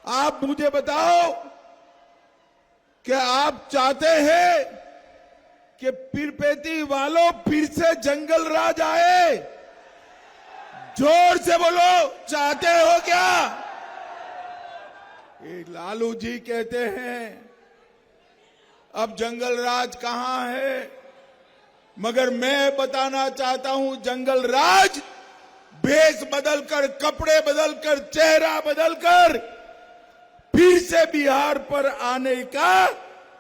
आप मुझे बताओ कि आप चाहते हैं कि पीरपेती वालों फिर से जंगल राज आए? जोर से बोलो, चाहते हो क्या? ये लालू जी कहते हैं अब जंगल राज कहां है, मगर मैं बताना चाहता हूं जंगल राज भेष बदलकर, कपड़े बदलकर, चेहरा बदलकर फिर से बिहार पर आने का,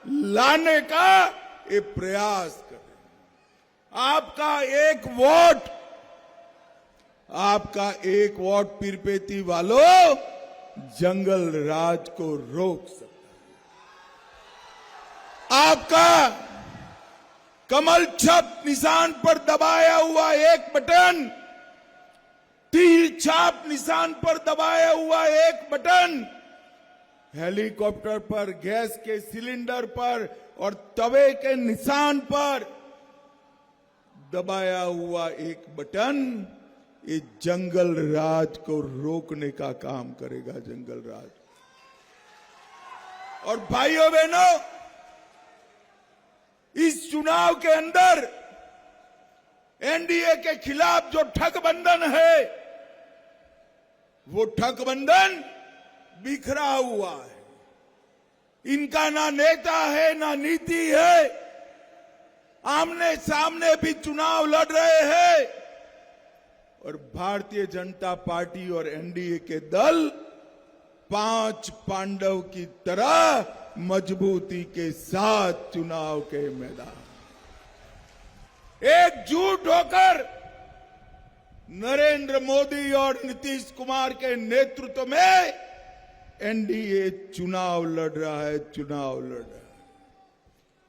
लाने का ये प्रयास कर रहे हैं। आपका एक वोट पीरपेती वालों जंगल राज को रोक सकता है। आपका कमल छाप निशान पर दबाया हुआ एक बटन, तीर छाप निशान पर दबाया हुआ एक बटन, हेलीकॉप्टर पर, गैस के सिलेंडर पर और तवे के निशान पर दबाया हुआ एक बटन ये जंगल राज को रोकने का काम करेगा। जंगल राज। और भाइयों बहनों, इस चुनाव के अंदर एनडीए के खिलाफ जो ठगबंधन है, वो ठगबंधन बिखरा हुआ है। इनका ना नेता है ना नीति है। आमने सामने भी चुनाव लड़ रहे हैं और भारतीय जनता पार्टी और एनडीए के दल 5 पांडव की तरह मजबूती के साथ चुनाव के मैदान एकजुट होकर नरेंद्र मोदी और नीतीश कुमार के नेतृत्व में एनडीए चुनाव लड़ रहा है।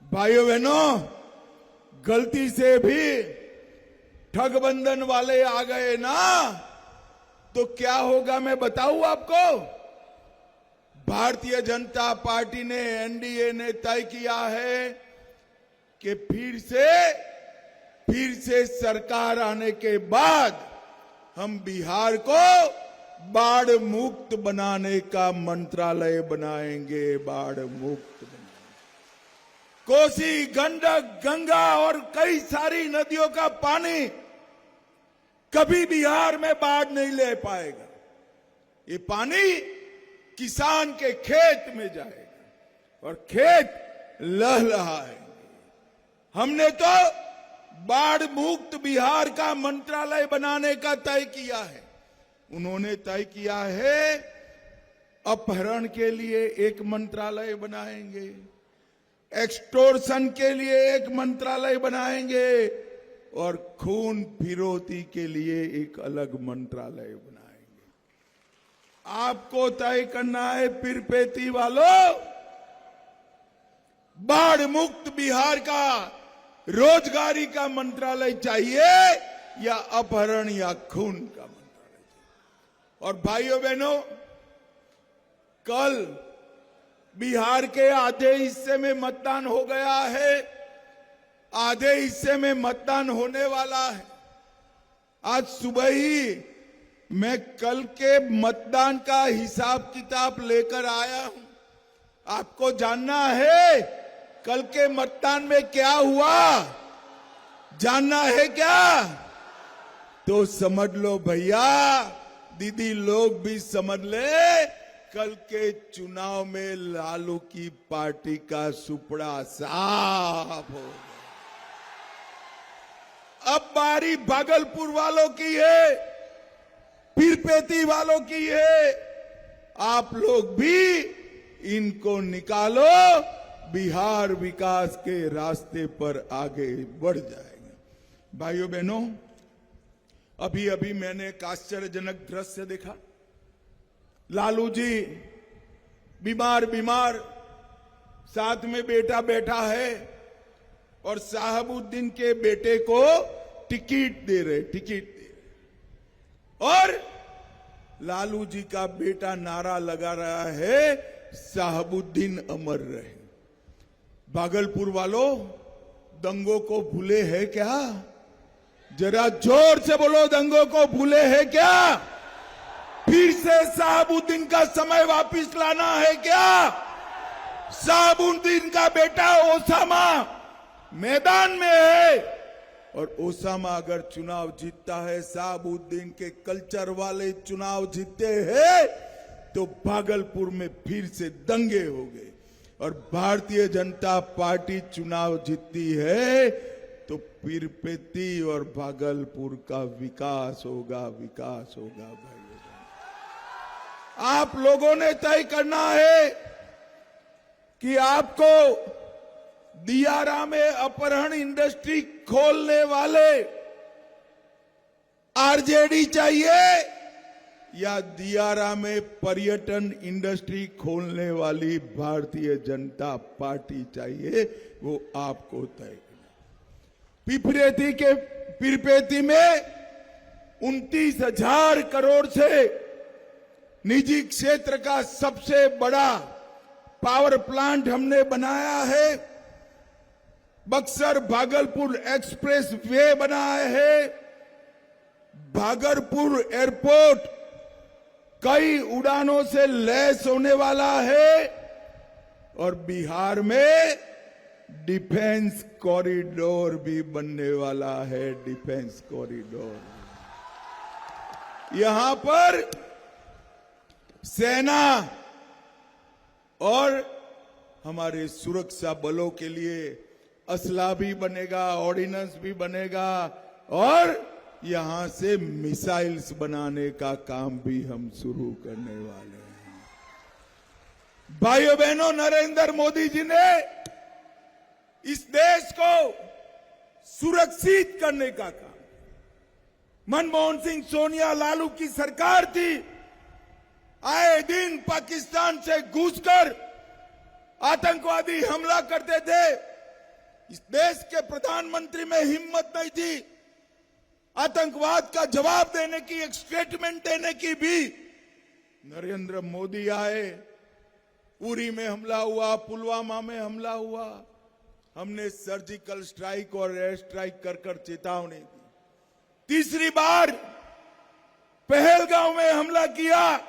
भाइयों बहनों, गलती से भी ठगबंधन वाले आ गए ना तो क्या होगा मैं बताऊं आपको। भारतीय जनता पार्टी ने, एनडीए ने तय किया है कि फिर से सरकार आने के बाद हम बिहार को बाढ़ मुक्त बनाने का मंत्रालय बनाएंगे। बाढ़ मुक्त बनाएंगे। कोसी, गंडक, गंगा और कई सारी नदियों का पानी कभी बिहार में बाढ़ नहीं ले पाएगा। ये पानी किसान के खेत में जाएगा और खेत लहलहाएंगे। हमने तो बाढ़ मुक्त बिहार का मंत्रालय बनाने का तय किया है। उन्होंने तय किया है अपहरण के लिए एक मंत्रालय बनाएंगे, एक्सटोर्शन के लिए एक मंत्रालय बनाएंगे और खून फिरौती के लिए एक अलग मंत्रालय बनाएंगे। आपको तय करना है पीरपेती वालों, बाढ़ मुक्त बिहार का रोजगारी का मंत्रालय चाहिए या अपहरण या खून का मंत्रालय। और भाइयों बहनों, कल बिहार के आधे हिस्से में मतदान हो गया है, आधे हिस्से में मतदान होने वाला है। आज सुबह ही मैं कल के मतदान का हिसाब किताब लेकर आया हूं। आपको जानना है कल के मतदान में क्या हुआ? जानना है क्या? तो समझ लो भैया, दीदी लोग भी समझ ले, कल के चुनाव में लालू की पार्टी का सुपड़ा साफ हो गया। अब बारी भागलपुर वालों की है, पीरपेती वालों की है। आप लोग भी इनको निकालो, बिहार विकास के रास्ते पर आगे बढ़ जाएंगे। भाइयों बहनों, अभी अभी मैंने एक आश्चर्यजनक दृश्य देखा। लालू जी बीमार साथ में बेटा बैठा है और साहबुद्दीन के बेटे को टिकट दे रहे और लालू जी का बेटा नारा लगा रहा है, साहबुद्दीन अमर रहे। भागलपुर वालों, दंगों को भूले हैं क्या? जरा जोर से बोलो, दंगों को भूले हैं क्या? फिर से शहाबुद्दीन का समय वापस लाना है क्या? शहाबुद्दीन का बेटा ओसामा मैदान में है, और ओसामा अगर चुनाव जीतता है, शहाबुद्दीन के कल्चर वाले चुनाव जीतते हैं, तो भागलपुर में फिर से दंगे होंगे। और भारतीय जनता पार्टी चुनाव जीतती है तो पीरपेती और भागलपुर का विकास होगा, विकास होगा। भाई, आप लोगों ने तय करना है कि आपको दियारा में अपहरण इंडस्ट्री खोलने वाले आरजेडी चाहिए या दियारा में पर्यटन इंडस्ट्री खोलने वाली भारतीय जनता पार्टी चाहिए, वो आपको तय करना। पीरपेती में 29,000 करोड़ से निजी क्षेत्र का सबसे बड़ा पावर प्लांट हमने बनाया है। बक्सर भागलपुर एक्सप्रेस वे बनाया है। भागलपुर एयरपोर्ट कई उड़ानों से लैस होने वाला है, और बिहार में डिफेंस कॉरिडोर भी बनने वाला है। डिफेंस कॉरिडोर, यहां पर सेना और हमारे सुरक्षा बलों के लिए असला भी बनेगा, ऑर्डिनेंस भी बनेगा, और यहां से मिसाइल्स बनाने का काम भी हम शुरू करने वाले हैं। भाइयों बहनों, नरेंद्र मोदी जी ने इस देश को सुरक्षित करने का काम, मनमोहन सिंह सोनिया लालू की सरकार थी, आए दिन पाकिस्तान से घुसकर आतंकवादी हमला करते थे। इस देश के प्रधानमंत्री में हिम्मत नहीं थी आतंकवाद का जवाब देने की, एक स्टेटमेंट देने की भी। नरेंद्र मोदी आए, उरी में हमला हुआ, पुलवामा में हमला हुआ, हमने सर्जिकल स्ट्राइक और एयर स्ट्राइक कर चेतावनी दी। तीसरी बार पहलगांव में हमला किया,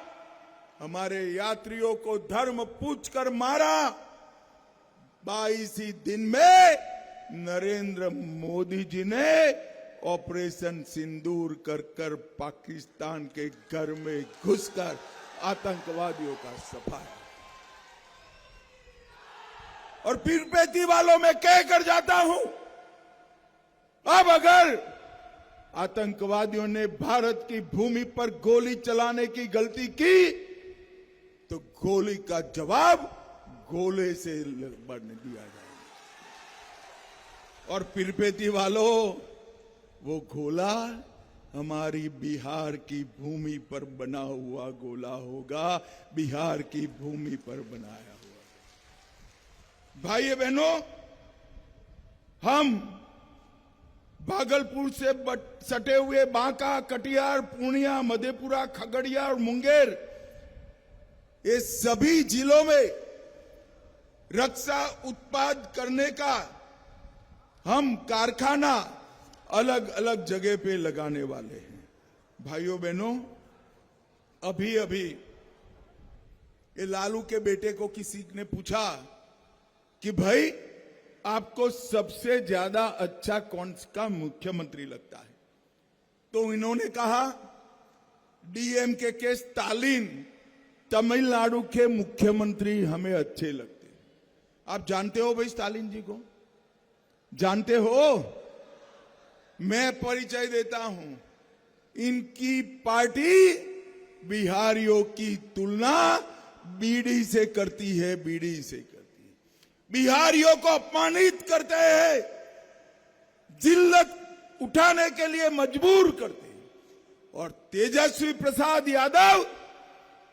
हमारे यात्रियों को धर्म पूछकर मारा। 22 ही दिन में नरेंद्र मोदी जी ने ऑपरेशन सिंदूर कर पाकिस्तान के घर में घुसकर आतंकवादियों का सफाया। और पीरपेती वालों में कह कर जाता हूं, अब अगर आतंकवादियों ने भारत की भूमि पर गोली चलाने की गलती की, तो गोली का जवाब गोले से बढ़ने दिया जाएगा। और पीरपेती वालों, वो गोला हमारी बिहार की भूमि पर बना हुआ गोला होगा, बिहार की भूमि पर बनाया हुआ। भाइयों बहनों, हम भागलपुर से सटे हुए बांका, कटिहार, पूर्णिया, मधेपुरा, खगड़िया और मुंगेर, ये सभी जिलों में रक्षा उत्पाद करने का हम कारखाना अलग अलग जगह पे लगाने वाले हैं। भाइयों बहनों, अभी अभी ये लालू के बेटे को किसी ने पूछा कि भाई आपको सबसे ज्यादा अच्छा कौन सा मुख्यमंत्री लगता है, तो इन्होंने कहा डीएमके के स्टालिन, तमिलनाडु के मुख्यमंत्री हमें अच्छे लगते हैं। आप जानते हो भाई स्टालिन जी को? जानते हो? मैं परिचय देता हूं, इनकी पार्टी बिहारियों की तुलना बीड़ी से करती है, बीड़ी से करती है। बिहारियों को अपमानित करते हैं, जिल्लत उठाने के लिए मजबूर करते हैं। और तेजस्वी प्रसाद यादव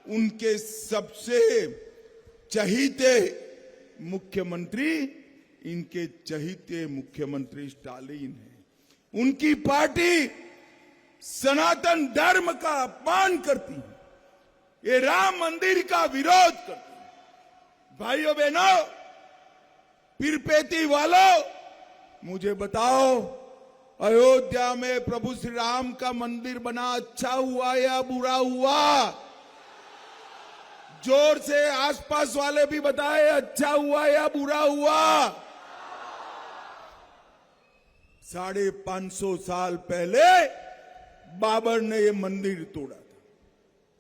उनके सबसे चहीते मुख्यमंत्री, इनके चहीते मुख्यमंत्री स्टालिन है। उनकी पार्टी सनातन धर्म का अपमान करती है, ये राम मंदिर का विरोध करती है। भाइयों बहनों, पीरपेती वालों, मुझे बताओ अयोध्या में प्रभु श्री राम का मंदिर बना, अच्छा हुआ या बुरा हुआ? जोर से आसपास वाले भी बताए, अच्छा हुआ या बुरा हुआ? 550 साल पहले बाबर ने ये मंदिर तोड़ा था।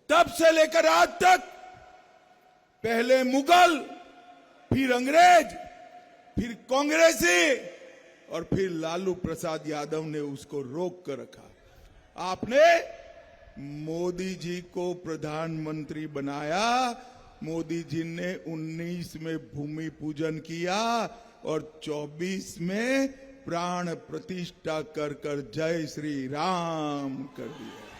तब से लेकर आज तक पहले मुगल, फिर अंग्रेज, फिर कांग्रेसी और फिर लालू प्रसाद यादव ने उसको रोक कर रखा। आपने मोदी जी को प्रधानमंत्री बनाया। मोदी जी ने 19 में भूमि पूजन किया और 24 में प्राण प्रतिष्ठा कर जय श्री राम कर दिया।